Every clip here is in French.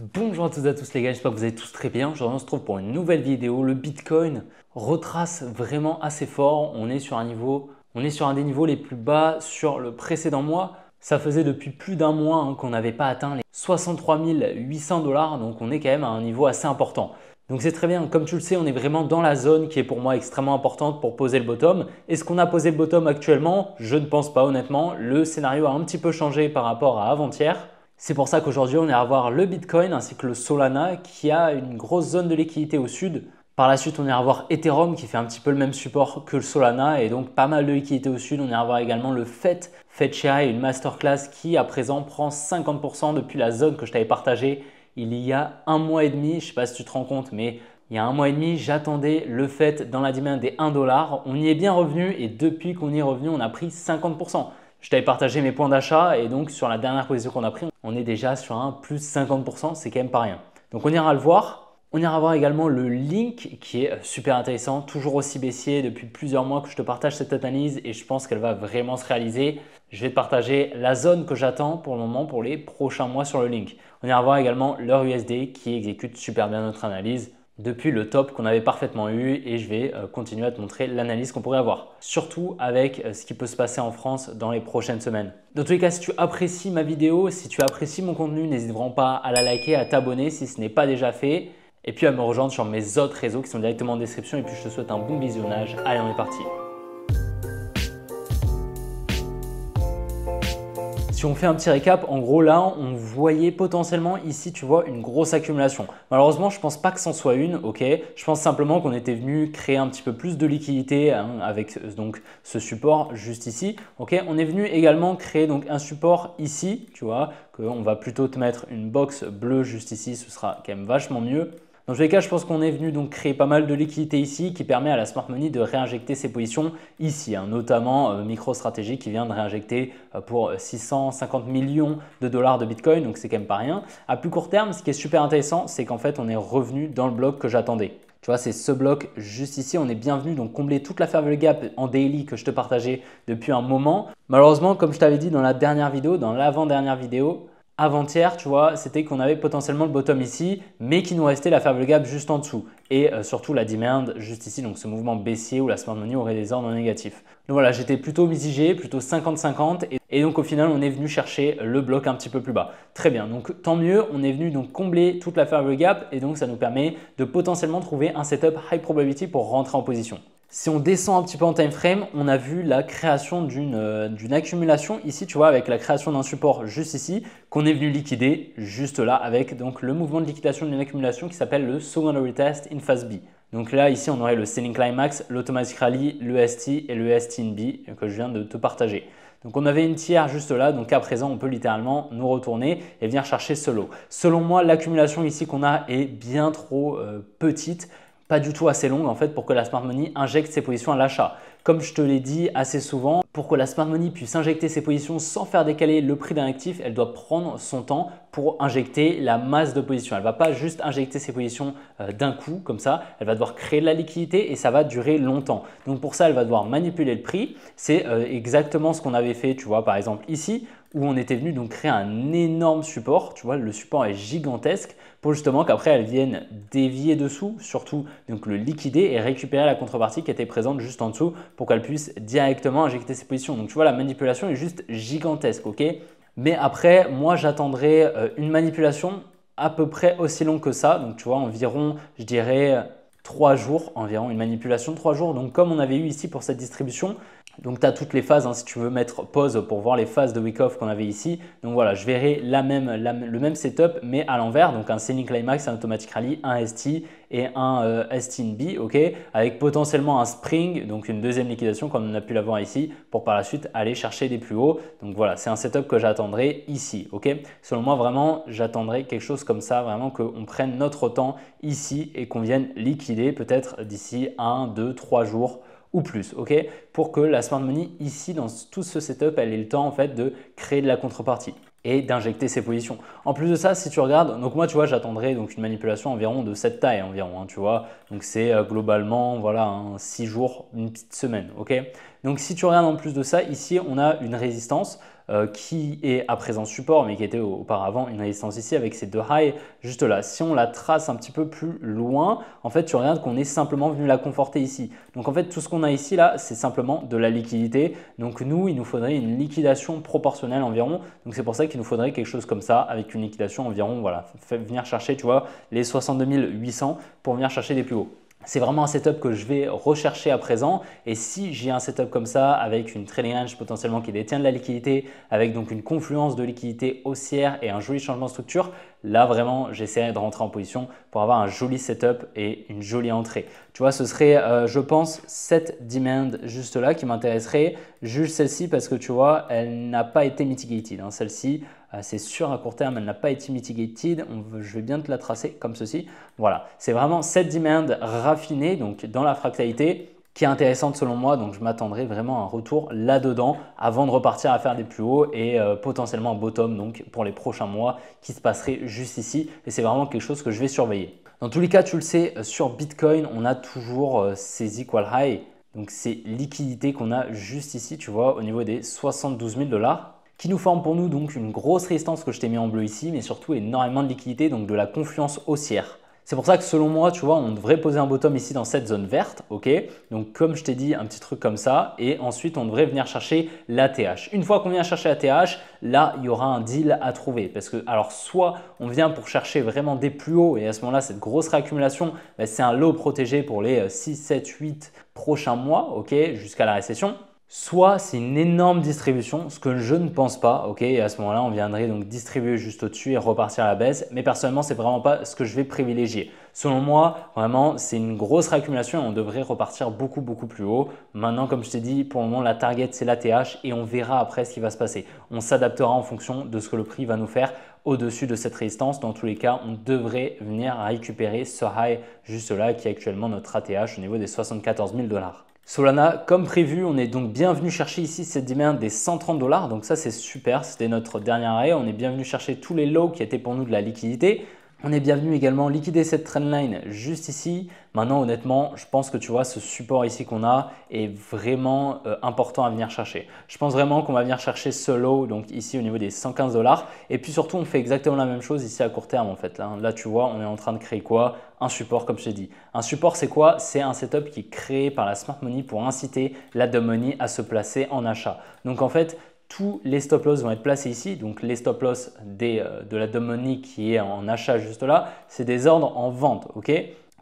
Bonjour à toutes et à tous les gars, j'espère que vous allez tous très bien. Aujourd'hui on se retrouve pour une nouvelle vidéo. Le Bitcoin retrace vraiment assez fort. On est sur un des niveaux les plus bas sur le précédent mois. Ça faisait depuis plus d'un mois qu'on n'avait pas atteint les 63 800 $, donc on est quand même à un niveau assez important. Donc c'est très bien, comme tu le sais, on est vraiment dans la zone qui est pour moi extrêmement importante pour poser le bottom. Est-ce qu'on a posé le bottom actuellement? Je ne pense pas honnêtement. Le scénario a un petit peu changé par rapport à avant-hier. C'est pour ça qu'aujourd'hui, on est à voir le Bitcoin ainsi que le Solana qui a une grosse zone de liquidité au sud. Par la suite, on ira voir Ethereum qui fait un petit peu le même support que le Solana et donc pas mal de liquidité au sud. On ira voir également le FED une masterclass qui à présent prend 50% depuis la zone que je t'avais partagée il y a un mois et demi. Je ne sais pas si tu te rends compte, mais il y a un mois et demi, j'attendais le FED dans la demand des 1 $. On y est bien revenu et depuis qu'on y est revenu, on a pris 50%. Je t'avais partagé mes points d'achat et donc sur la dernière position qu'on a pris, on est déjà sur un plus 50%, c'est quand même pas rien. Donc on ira le voir. On ira voir également le Link qui est super intéressant, toujours aussi baissier depuis plusieurs mois que je te partage cette analyse et je pense qu'elle va vraiment se réaliser. Je vais te partager la zone que j'attends pour le moment pour les prochains mois sur le Link. On ira voir également l'heure USD qui exécute super bien notre analyse depuis le top qu'on avait parfaitement eu et je vais continuer à te montrer l'analyse qu'on pourrait avoir. Surtout avec ce qui peut se passer en France dans les prochaines semaines. Dans tous les cas, si tu apprécies ma vidéo, si tu apprécies mon contenu, n'hésite vraiment pas à la liker, à t'abonner si ce n'est pas déjà fait et puis à me rejoindre sur mes autres réseaux qui sont directement en description et puis je te souhaite un bon visionnage. Allez, on est parti. Si on fait un petit récap, en gros là, on voyait potentiellement ici, tu vois, une grosse accumulation. Malheureusement, je ne pense pas que c'en soit une, ok. Je pense simplement qu'on était venu créer un petit peu plus de liquidité avec donc ce support juste ici, ok. On est venu également créer donc un support ici, tu vois, qu'on va plutôt te mettre une box bleue juste ici, ce sera quand même vachement mieux. Dans tous les cas, je pense qu'on est venu donc créer pas mal de liquidités ici qui permet à la Smart Money de réinjecter ses positions ici, notamment MicroStrategy qui vient de réinjecter pour 650 millions de dollars de Bitcoin, donc c'est quand même pas rien. À plus court terme, ce qui est super intéressant, c'est qu'en fait, on est revenu dans le bloc que j'attendais. Tu vois, c'est ce bloc juste ici. On est bienvenu donc combler toute la fair value gap en daily que je te partageais depuis un moment. Malheureusement, comme je t'avais dit dans la dernière vidéo, dans l'avant-dernière vidéo, avant-hier, tu vois, c'était qu'on avait potentiellement le bottom ici, mais qu'il nous restait la fair value gap juste en dessous. Et surtout la demand juste ici, donc ce mouvement baissier où la Smart Money aurait des ordres négatifs. Donc voilà, j'étais plutôt mitigé, plutôt 50-50. Et donc au final, on est venu chercher le bloc un petit peu plus bas. Très bien, donc tant mieux, on est venu donc combler toute la fair value gap et donc ça nous permet de potentiellement trouver un setup high probability pour rentrer en position. Si on descend un petit peu en time frame, on a vu la création d'une accumulation ici, tu vois, avec la création d'un support juste ici, qu'on est venu liquider juste là avec donc le mouvement de liquidation d'une accumulation qui s'appelle le secondary test in phase B. Donc là, ici, on aurait le selling climax, l'automatic rally, le ST et le STNB que je viens de te partager. Donc on avait une tiers juste là, donc à présent on peut littéralement nous retourner et venir chercher ce lot. Selon moi, l'accumulation ici qu'on a est bien trop petite, pas du tout assez longue en fait pour que la Smart Money injecte ses positions à l'achat. Comme je te l'ai dit assez souvent, pour que la Smart Money puisse injecter ses positions sans faire décaler le prix d'un actif, elle doit prendre son temps pour injecter la masse de positions. Elle ne va pas juste injecter ses positions d'un coup comme ça, elle va devoir créer de la liquidité et ça va durer longtemps. Donc pour ça, elle va devoir manipuler le prix. C'est exactement ce qu'on avait fait, tu vois, par exemple ici, où on était venu donc créer un énorme support. Tu vois, le support est gigantesque pour justement qu'après elle vienne dévier dessous, surtout donc le liquider et récupérer la contrepartie qui était présente juste en dessous pour qu'elle puisse directement injecter ses positions. Donc tu vois, la manipulation est juste gigantesque, ok? Mais après, moi j'attendrais une manipulation à peu près aussi longue que ça. Donc tu vois, environ, je dirais 3 jours, environ une manipulation de 3 jours. Donc comme on avait eu ici pour cette distribution, donc tu as toutes les phases, si tu veux mettre pause pour voir les phases de week off qu'on avait ici. Donc voilà, je verrai le même setup mais à l'envers. Donc un selling climax, un automatic rally, un ST et un STNB, ok, avec potentiellement un spring, donc une deuxième liquidation comme on a pu l'avoir ici pour par la suite aller chercher des plus hauts. Donc voilà, c'est un setup que j'attendrai ici, ok. Selon moi, vraiment, j'attendrai quelque chose comme ça, vraiment qu'on prenne notre temps ici et qu'on vienne liquider peut-être d'ici 1, 2, 3 jours ou plus, ok, pour que la Smart Money ici dans tout ce setup, elle ait le temps en fait de créer de la contrepartie et d'injecter ses positions. En plus de ça, si tu regardes, donc moi tu vois, j'attendrai donc une manipulation environ de cette taille environ, tu vois, donc c'est globalement voilà 6 jours, une petite semaine, ok. Donc si tu regardes en plus de ça, ici on a une résistance qui est à présent support, mais qui était auparavant une résistance ici avec ces deux highs juste là. Si on la trace un petit peu plus loin, en fait, tu regardes qu'on est simplement venu la conforter ici. Donc en fait, tout ce qu'on a ici là, c'est simplement de la liquidité. Donc nous, il nous faudrait une liquidation proportionnelle environ. Donc c'est pour ça qu'il nous faudrait quelque chose comme ça avec une liquidation environ, voilà, venir chercher, tu vois, les 62 800 pour venir chercher des plus hauts. C'est vraiment un setup que je vais rechercher à présent et si j'ai un setup comme ça avec une trading range potentiellement qui détient de la liquidité, avec donc une confluence de liquidité haussière et un joli changement de structure, là vraiment j'essaierai de rentrer en position pour avoir un joli setup et une jolie entrée. Tu vois, ce serait je pense cette demand juste là qui m'intéresserait, juste celle-ci parce que tu vois, elle n'a pas été mitigated. Hein. Celle-ci, c'est sûr à court terme, elle n'a pas été mitigated. Je vais bien te la tracer comme ceci. Voilà, c'est vraiment cette demand raffinée donc dans la fractalité qui est intéressante selon moi. Donc, je m'attendrai vraiment à un retour là-dedans avant de repartir à faire des plus hauts et potentiellement un bottom donc pour les prochains mois qui se passerait juste ici. Et c'est vraiment quelque chose que je vais surveiller. Dans tous les cas, tu le sais, sur Bitcoin, on a toujours ces equal high. Donc, ces liquidités qu'on a juste ici, tu vois, au niveau des 72 000 $. Qui nous forme pour nous donc une grosse résistance que je t'ai mis en bleu ici, mais surtout énormément de liquidité, donc de la confluence haussière. C'est pour ça que selon moi, tu vois, on devrait poser un bottom ici dans cette zone verte, ok? Donc comme je t'ai dit, un petit truc comme ça, et ensuite on devrait venir chercher l'ATH. Une fois qu'on vient chercher l'ATH, là il y aura un deal à trouver, parce que alors soit on vient pour chercher vraiment des plus hauts, et à ce moment-là cette grosse réaccumulation, ben, c'est un lot protégé pour les 6, 7, 8 prochains mois, ok, jusqu'à la récession. Soit c'est une énorme distribution, ce que je ne pense pas, ok, et à ce moment-là, on viendrait donc distribuer juste au-dessus et repartir à la baisse. Mais personnellement, c'est vraiment pas ce que je vais privilégier. Selon moi, vraiment, c'est une grosse réaccumulation et on devrait repartir beaucoup plus haut. Maintenant, comme je t'ai dit, pour le moment, la target, c'est l'ATH et on verra après ce qui va se passer. On s'adaptera en fonction de ce que le prix va nous faire au-dessus de cette résistance. Dans tous les cas, on devrait venir récupérer ce high juste là qui est actuellement notre ATH au niveau des 74 000 $. Solana, comme prévu, on est donc bien venu chercher ici cette demand des 130 $. Donc ça, c'est super. C'était notre dernier arrêt. On est bien venu chercher tous les lows qui étaient pour nous de la liquidité. On est bien venu également liquider cette trendline juste ici. Maintenant, honnêtement, je pense que tu vois, ce support ici qu'on a est vraiment important à venir chercher. Je pense vraiment qu'on va venir chercher ce low, donc ici au niveau des 115 $. Et puis surtout, on fait exactement la même chose ici à court terme en fait. Là, tu vois, on est en train de créer quoi? Un support, comme je t'ai dit. Un support, c'est quoi? C'est un setup qui est créé par la smart money pour inciter la dumb money à se placer en achat. Donc en fait, tous les stop loss vont être placés ici. Donc les stop loss de la dumb money qui est en achat juste là, c'est des ordres en vente, ok?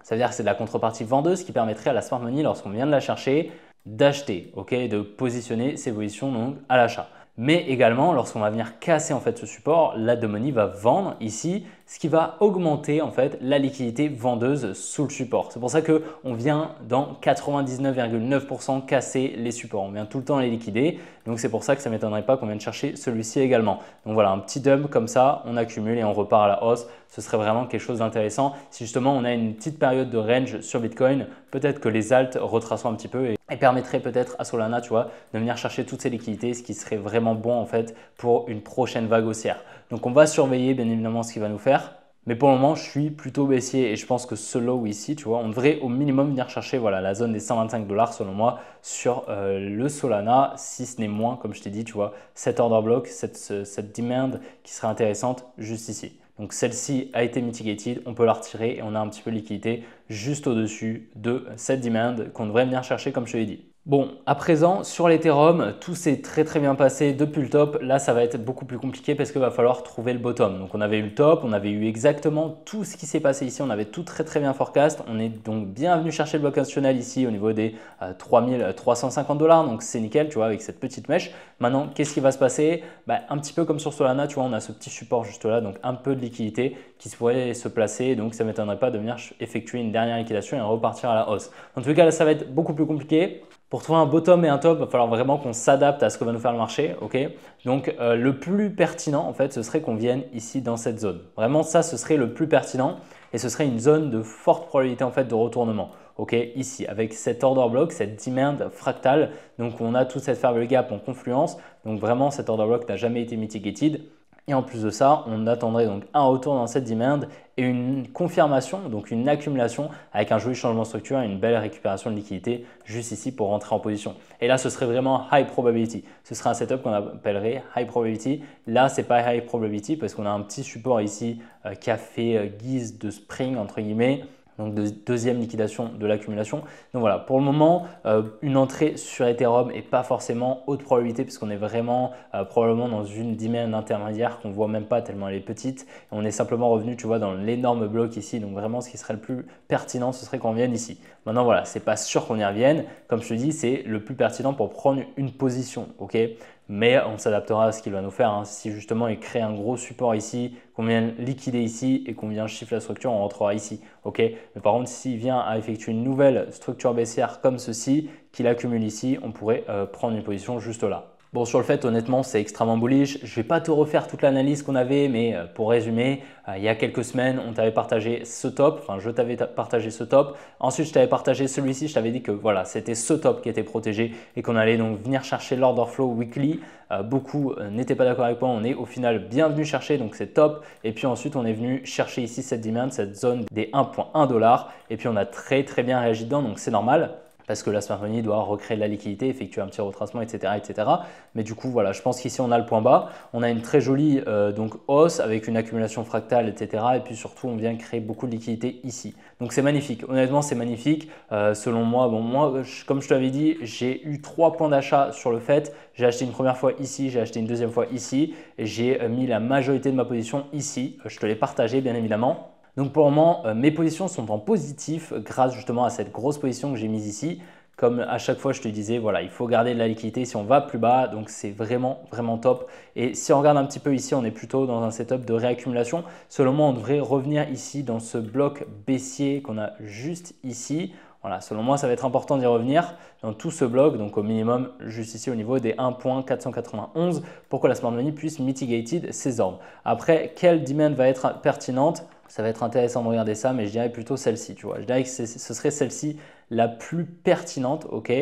Ça veut dire que c'est de la contrepartie vendeuse qui permettrait à la smart money, lorsqu'on vient de la chercher, d'acheter, ok, de positionner ses positions donc à l'achat. Mais également, lorsqu'on va venir casser en fait ce support, la dumb money va vendre ici, ce qui va augmenter en fait la liquidité vendeuse sous le support. C'est pour ça qu'on vient dans 99,9% casser les supports. On vient tout le temps les liquider. Donc c'est pour ça que ça ne m'étonnerait pas qu'on vienne chercher celui-ci également. Donc voilà, un petit dump comme ça, on accumule et on repart à la hausse. Ce serait vraiment quelque chose d'intéressant. Si justement on a une petite période de range sur Bitcoin, peut-être que les alts retraceront un petit peu et permettraient peut-être à Solana, tu vois, de venir chercher toutes ces liquidités, ce qui serait vraiment bon en fait pour une prochaine vague haussière. Donc on va surveiller bien évidemment ce qu'il va nous faire. Mais pour le moment, je suis plutôt baissier et je pense que ce low ici, tu vois, on devrait au minimum venir chercher voilà, la zone des 125 $ selon moi sur le Solana, si ce n'est moins, comme je t'ai dit, tu vois, cet order block, cette demand qui serait intéressante juste ici. Donc celle-ci a été mitigated, on peut la retirer et on a un petit peu de liquidité juste au-dessus de cette demand qu'on devrait venir chercher comme je te l'ai dit. Bon, à présent, sur l'Ethereum, tout s'est très bien passé depuis le top. Là, ça va être beaucoup plus compliqué parce qu'il va falloir trouver le bottom. Donc, on avait eu le top, on avait eu exactement tout ce qui s'est passé ici. On avait tout très bien forecast. On est donc bien venu chercher le bloc institutionnel ici au niveau des 3350 $. Donc, c'est nickel, tu vois, avec cette petite mèche. Maintenant, qu'est-ce qui va se passer? Un petit peu comme sur Solana, tu vois, on a ce petit support juste là. Donc, un peu de liquidité qui pourrait se placer. Donc, ça ne m'étonnerait pas de venir effectuer une dernière liquidation et repartir à la hausse. En tout cas, là, ça va être beaucoup plus compliqué. Pour trouver un bottom et un top, il va falloir vraiment qu'on s'adapte à ce que va nous faire le marché. Okay, donc, le plus pertinent, en fait, ce serait qu'on vienne ici dans cette zone. Vraiment, ça, ce serait le plus pertinent et ce serait une zone de forte probabilité en fait, de retournement. Okay, ici, avec cet order block, cette demand fractale, donc on a toute cette fair value gap en confluence. Donc, vraiment, cet order block n'a jamais été mitigated. Et en plus de ça, on attendrait donc un retour dans cette demand et une confirmation, donc une accumulation avec un joli changement de structure et une belle récupération de liquidité juste ici pour rentrer en position. Et là, ce serait vraiment high probability. Ce serait un setup qu'on appellerait high probability. Là, ce n'est pas high probability parce qu'on a un petit support ici qui a fait guise de spring entre guillemets. Donc deuxième liquidation de l'accumulation. Donc voilà, pour le moment, une entrée sur Ethereum n'est pas forcément haute probabilité puisqu'on est vraiment probablement dans une demand intermédiaire qu'on ne voit même pas tellement elle est petite. Et on est simplement revenu, tu vois, dans l'énorme bloc ici. Donc vraiment, ce qui serait le plus pertinent, ce serait qu'on vienne ici. Maintenant, voilà, ce n'est pas sûr qu'on y revienne. Comme je te dis, c'est le plus pertinent pour prendre une position, ok? Mais on s'adaptera à ce qu'il va nous faire. Hein. Si justement il crée un gros support ici, qu'on vient liquider ici et qu'on vient chiffrer la structure, on rentrera ici. Ok. Mais par contre, s'il vient à effectuer une nouvelle structure baissière comme ceci, qu'il accumule ici, on pourrait prendre une position juste là. Bon, sur le fait, honnêtement, c'est extrêmement bullish. Je ne vais pas te refaire toute l'analyse qu'on avait, mais pour résumer, il y a quelques semaines, on t'avait partagé ce top. Enfin, je t'avais partagé ce top. Ensuite, je t'avais partagé celui-ci. Je t'avais dit que voilà, c'était ce top qui était protégé et qu'on allait donc venir chercher l'order flow weekly. Beaucoup n'étaient pas d'accord avec moi. On est au final bien venu chercher, donc c'est top. Et puis ensuite, on est venu chercher ici cette demand, cette zone des 1,1 $. Et puis, on a très bien réagi dedans, donc c'est normal. Parce que la smart money doit recréer de la liquidité, effectuer un petit retracement, etc., etc. Mais du coup, voilà, je pense qu'ici, on a le point bas. On a une très jolie donc hausse avec une accumulation fractale, etc. Et puis surtout, on vient créer beaucoup de liquidité ici. Donc, c'est magnifique. Honnêtement, c'est magnifique. Selon moi, bon, moi, comme je te l'avais dit, j'ai eu 3 points d'achat sur le fait. J'ai acheté une première fois ici, j'ai acheté une deuxième fois ici. Et j'ai mis la majorité de ma position ici. Je te l'ai partagé, bien évidemment. Donc pour le moment, mes positions sont en positif grâce justement à cette grosse position que j'ai mise ici. Comme à chaque fois, je te disais, voilà, il faut garder de la liquidité si on va plus bas. Donc c'est vraiment top. Et si on regarde un petit peu ici, on est plutôt dans un setup de réaccumulation. Selon moi, on devrait revenir ici dans ce bloc baissier qu'on a juste ici. Voilà, selon moi, ça va être important d'y revenir dans tout ce bloc, donc au minimum juste ici au niveau des 1.491 pour que la smart money puisse mitigated ses ordres. Après, quelle demand va être pertinente? Ça va être intéressant de regarder ça, mais je dirais plutôt celle-ci. Tu vois, je dirais que ce serait celle-ci la plus pertinente. Ok.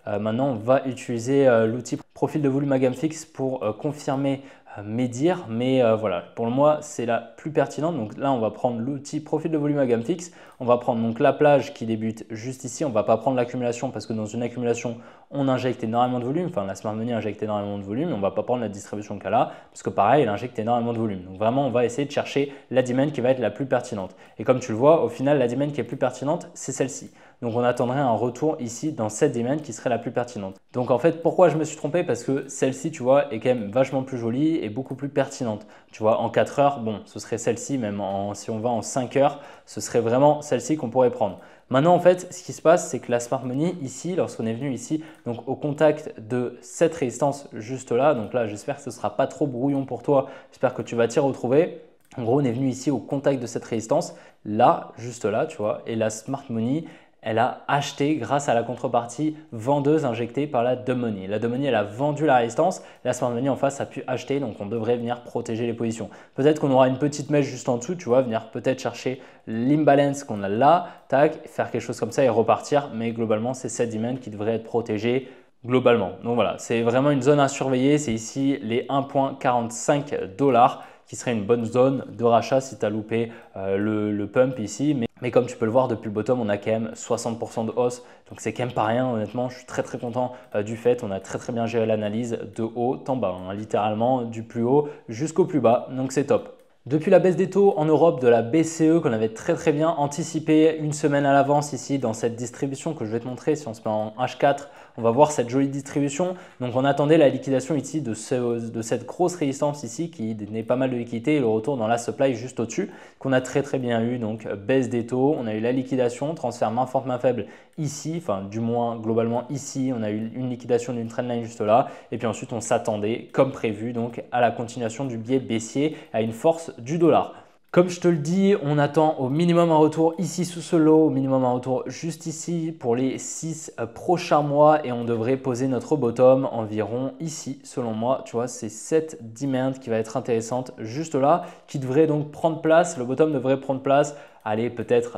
Maintenant, on va utiliser l'outil profil de volume à gamme fixe pour confirmer mes dires, mais voilà, pour moi, c'est la plus pertinente. Donc là, on va prendre l'outil profil de volume à gamme fixe. On va prendre donc la plage qui débute juste ici. On ne va pas prendre l'accumulation parce que dans une accumulation, on injecte énormément de volume. Enfin, la smart money injecte énormément de volume. On ne va pas prendre la distribution de Kala parce que pareil, elle injecte énormément de volume. Donc vraiment, on va essayer de chercher la demand qui va être la plus pertinente. Et comme tu le vois, au final, la demand qui est plus pertinente, c'est celle-ci. Donc on attendrait un retour ici dans cette demand qui serait la plus pertinente. Donc en fait, pourquoi je me suis trompé? Parce que celle-ci, tu vois, est quand même vachement plus jolie et beaucoup plus pertinente. Tu vois, en 4 heures, bon, ce serait celle-ci, même si on va en 5 heures, ce serait vraiment celle-ci qu'on pourrait prendre. Maintenant, en fait, ce qui se passe, c'est que la smart money ici, lorsqu'on est venu ici, donc au contact de cette résistance juste là, donc là, j'espère que ce ne sera pas trop brouillon pour toi, j'espère que tu vas t'y retrouver. En gros, on est venu ici au contact de cette résistance, là, juste là, tu vois, et la smart money, elle a acheté grâce à la contrepartie vendeuse injectée par la dumb money. La dumb money, elle a vendu la résistance. La smart money en face a pu acheter, donc on devrait venir protéger les positions. Peut-être qu'on aura une petite mèche juste en dessous, tu vois, venir peut-être chercher l'imbalance qu'on a là, tac, faire quelque chose comme ça et repartir. Mais globalement, c'est cette demand qui devrait être protégée globalement. Donc voilà, c'est vraiment une zone à surveiller. C'est ici les 1,45 $ qui serait une bonne zone de rachat si tu as loupé le pump ici. Mais comme tu peux le voir, depuis le bottom, on a quand même 60% de hausse. Donc, c'est quand même pas rien. Honnêtement, je suis très content du fait. On a très bien géré l'analyse de haut en bas, hein, littéralement du plus haut jusqu'au plus bas. Donc, c'est top. Depuis la baisse des taux en Europe de la BCE qu'on avait très bien anticipé une semaine à l'avance ici dans cette distribution que je vais te montrer, si on se met en H4, on va voir cette jolie distribution. Donc on attendait la liquidation ici de cette grosse résistance ici qui détenait pas mal de liquidité et le retour dans la supply juste au-dessus qu'on a très bien eu. Donc baisse des taux, on a eu la liquidation, transfert main forte main faible ici, enfin du moins globalement ici, on a eu une liquidation d'une trendline juste là et puis ensuite on s'attendait comme prévu donc à la continuation du biais baissier, à une force du dollar. Comme je te le dis, on attend au minimum un retour ici sous ce lot, au minimum un retour juste ici pour les 6 prochains mois et on devrait poser notre bottom environ ici selon moi. Tu vois, c'est cette demand qui va être intéressante juste là, qui devrait donc prendre place, le bottom devrait prendre place, allez peut-être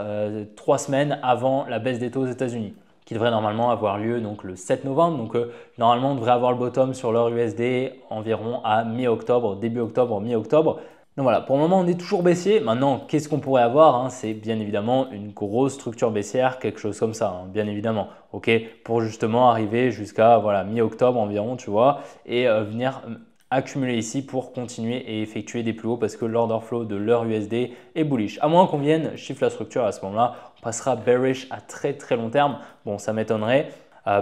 3 semaines avant la baisse des taux aux États-Unis. qui devrait normalement avoir lieu donc le 7 novembre. Donc normalement, on devrait avoir le bottom sur l'heure USD environ à mi-octobre, début octobre, mi-octobre. Donc voilà, pour le moment, on est toujours baissier. Maintenant, qu'est-ce qu'on pourrait avoir hein? C'est bien évidemment une grosse structure baissière, quelque chose comme ça, hein, bien évidemment. Ok, pour justement arriver jusqu'à voilà, mi-octobre environ, tu vois, et venir accumuler ici pour continuer et effectuer des plus hauts parce que l'order flow de l'heure USD est bullish. À moins qu'on vienne chiffre la structure à ce moment-là, on passera bearish à très très long terme. Bon, ça m'étonnerait.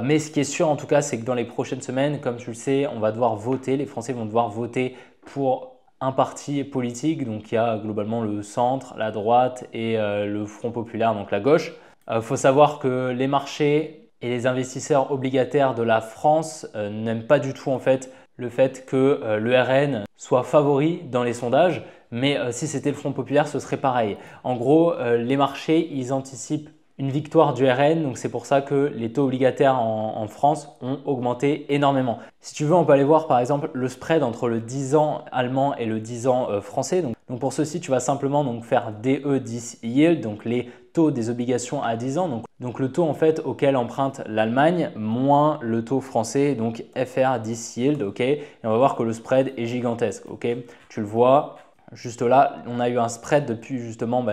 Mais ce qui est sûr en tout cas, c'est que dans les prochaines semaines, comme tu le sais, on va devoir voter. Les Français vont devoir voter pour un parti politique. Donc il y a globalement le centre, la droite et le Front populaire, donc la gauche. Il faut savoir que les marchés et les investisseurs obligataires de la France n'aiment pas du tout en fait le fait que le RN soit favori dans les sondages, mais si c'était le Front populaire, ce serait pareil. En gros, les marchés, ils anticipent une victoire du RN, donc c'est pour ça que les taux obligataires en France ont augmenté énormément. Si tu veux, on peut aller voir par exemple le spread entre le 10 ans allemand et le 10 ans français. Donc pour ceci, tu vas simplement donc faire DE10 yield, donc les taux des obligations à 10 ans. Donc le taux en fait auquel emprunte l'Allemagne moins le taux français, donc FR10 yield, ok. Et on va voir que le spread est gigantesque, ok. Tu le vois, juste là, on a eu un spread depuis justement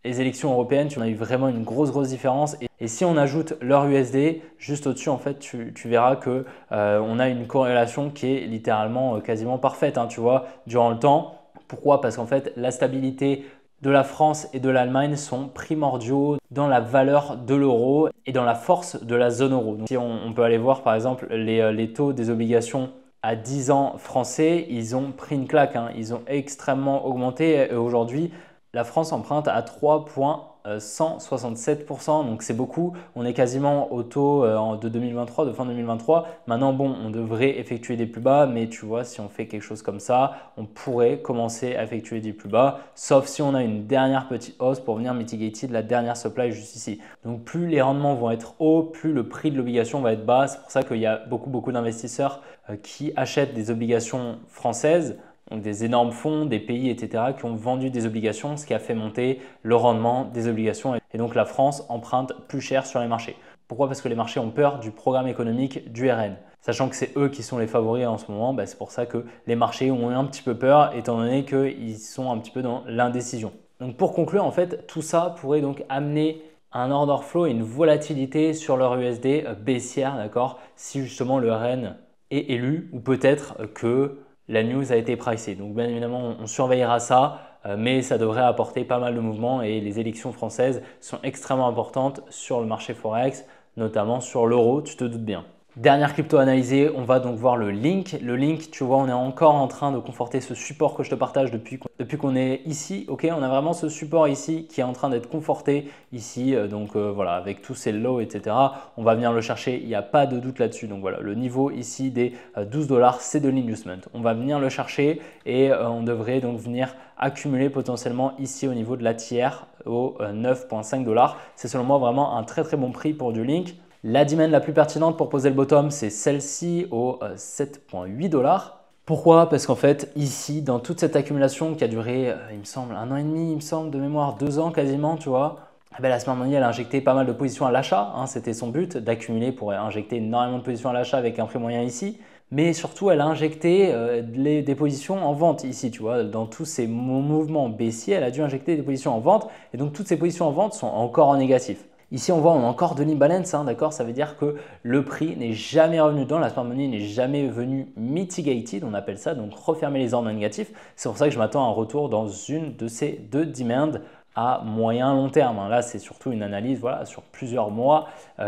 les élections européennes, on a eu vraiment une grosse différence. Et si on ajoute l'heure USD, juste au-dessus, en fait, tu verras que on a une corrélation qui est littéralement quasiment parfaite, hein, tu vois, durant le temps. Pourquoi? Parce qu'en fait, la stabilité de la France et de l'Allemagne sont primordiaux dans la valeur de l'euro et dans la force de la zone euro. Donc, si on peut aller voir par exemple les taux des obligations à 10 ans français, ils ont pris une claque, hein, ils ont extrêmement augmenté et aujourd'hui, la France emprunte à 3,167%, donc c'est beaucoup. On est quasiment au taux de 2023, de fin 2023. Maintenant, bon, on devrait effectuer des plus bas, mais tu vois, si on fait quelque chose comme ça, on pourrait commencer à effectuer des plus bas, sauf si on a une dernière petite hausse pour venir mitiger de la dernière supply juste ici. Donc, plus les rendements vont être hauts, plus le prix de l'obligation va être bas. C'est pour ça qu'il y a beaucoup d'investisseurs qui achètent des obligations françaises. Donc des énormes fonds, des pays, etc. qui ont vendu des obligations, ce qui a fait monter le rendement des obligations. Et donc la France emprunte plus cher sur les marchés. Pourquoi? Parce que les marchés ont peur du programme économique du RN. Sachant que c'est eux qui sont les favoris en ce moment, c'est pour ça que les marchés ont un petit peu peur étant donné qu'ils sont un petit peu dans l'indécision. Donc pour conclure, en fait, tout ça pourrait donc amener un order flow et une volatilité sur leur USD baissière, d'accord? Si justement le RN est élu ou peut-être que la news a été pricée. Donc bien évidemment, on surveillera ça, mais ça devrait apporter pas mal de mouvements et les élections françaises sont extrêmement importantes sur le marché Forex, notamment sur l'euro, tu te doutes bien. Dernière crypto analysée, on va donc voir le Link. Le Link, tu vois, on est encore en train de conforter ce support que je te partage depuis qu'on est ici. Ok, on a vraiment ce support ici qui est en train d'être conforté ici. Voilà, avec tous ces lows, etc. On va venir le chercher, il n'y a pas de doute là-dessus. Donc voilà, le niveau ici des 12 $, c'est de l'inducement. On va venir le chercher et on devrait donc venir accumuler potentiellement ici au niveau de la tiers au 9,5 $. C'est selon moi vraiment un très bon prix pour du Link. La demand la plus pertinente pour poser le bottom, c'est celle-ci au 7,8 $. Pourquoi? Parce qu'en fait, ici, dans toute cette accumulation qui a duré, il me semble, 1 an et demi, il me semble, de mémoire, 2 ans quasiment, tu vois, la Smart Money, elle a injecté pas mal de positions à l'achat. Hein, c'était son but, d'accumuler pour injecter énormément de positions à l'achat avec un prix moyen ici. Mais surtout, elle a injecté des positions en vente ici, tu vois. Dans tous ces mouvements baissiers, elle a dû injecter des positions en vente. Et donc, toutes ces positions en vente sont encore en négatif. Ici, on voit, on a encore de l'imbalance, hein, d'accord? Ça veut dire que le prix n'est jamais revenu dedans, la smart money n'est jamais venue mitigated, on appelle ça, donc refermer les ordres négatifs. C'est pour ça que je m'attends à un retour dans une de ces deux demands à moyen long terme. Là, c'est surtout une analyse voilà, sur plusieurs mois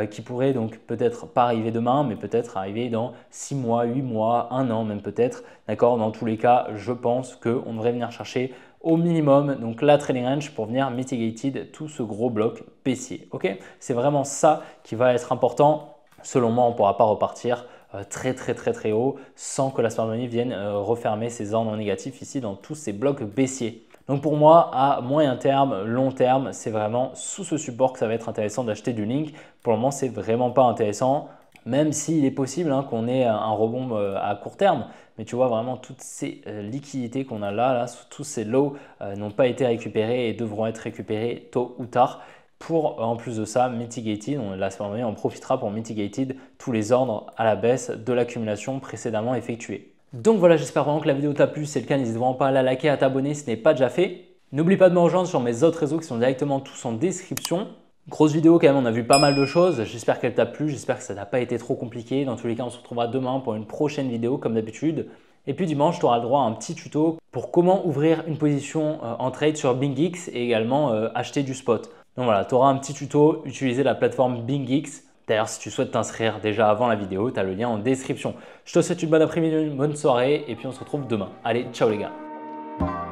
qui pourrait donc peut-être pas arriver demain, mais peut-être arriver dans 6 mois, 8 mois, 1 an même peut-être. D'accord? Dans tous les cas, je pense qu'on devrait venir chercher au minimum donc la trading range pour venir mitigated tout ce gros bloc baissier. Ok, c'est vraiment ça qui va être important. Selon moi, on ne pourra pas repartir très haut sans que la smart money vienne refermer ses ordres négatifs ici dans tous ces blocs baissiers. Donc pour moi, à moyen terme, long terme, c'est vraiment sous ce support que ça va être intéressant d'acheter du Link. Pour le moment, c'est vraiment pas intéressant, même s'il est possible qu'on ait un rebond à court terme. Mais tu vois vraiment toutes ces liquidités qu'on a là, tous ces lows n'ont pas été récupérés et devront être récupérés tôt ou tard. pour en plus de ça, Mitigated, on profitera pour Mitigated tous les ordres à la baisse de l'accumulation précédemment effectuée. Donc voilà, j'espère vraiment que la vidéo t'a plu. Si c'est le cas, n'hésite vraiment pas à la liker, à t'abonner si ce n'est pas déjà fait. N'oublie pas de me rejoindre sur mes autres réseaux qui sont directement tous en description. Grosse vidéo quand même, on a vu pas mal de choses. J'espère qu'elle t'a plu, j'espère que ça n'a pas été trop compliqué. Dans tous les cas, on se retrouvera demain pour une prochaine vidéo comme d'habitude. Et puis dimanche, tu auras le droit à un petit tuto pour comment ouvrir une position en trade sur BingX et également acheter du spot. Donc voilà, tu auras un petit tuto, utiliser la plateforme BingX. D'ailleurs, si tu souhaites t'inscrire déjà avant la vidéo, tu as le lien en description. Je te souhaite une bonne après-midi, une bonne soirée et puis on se retrouve demain. Allez, ciao les gars!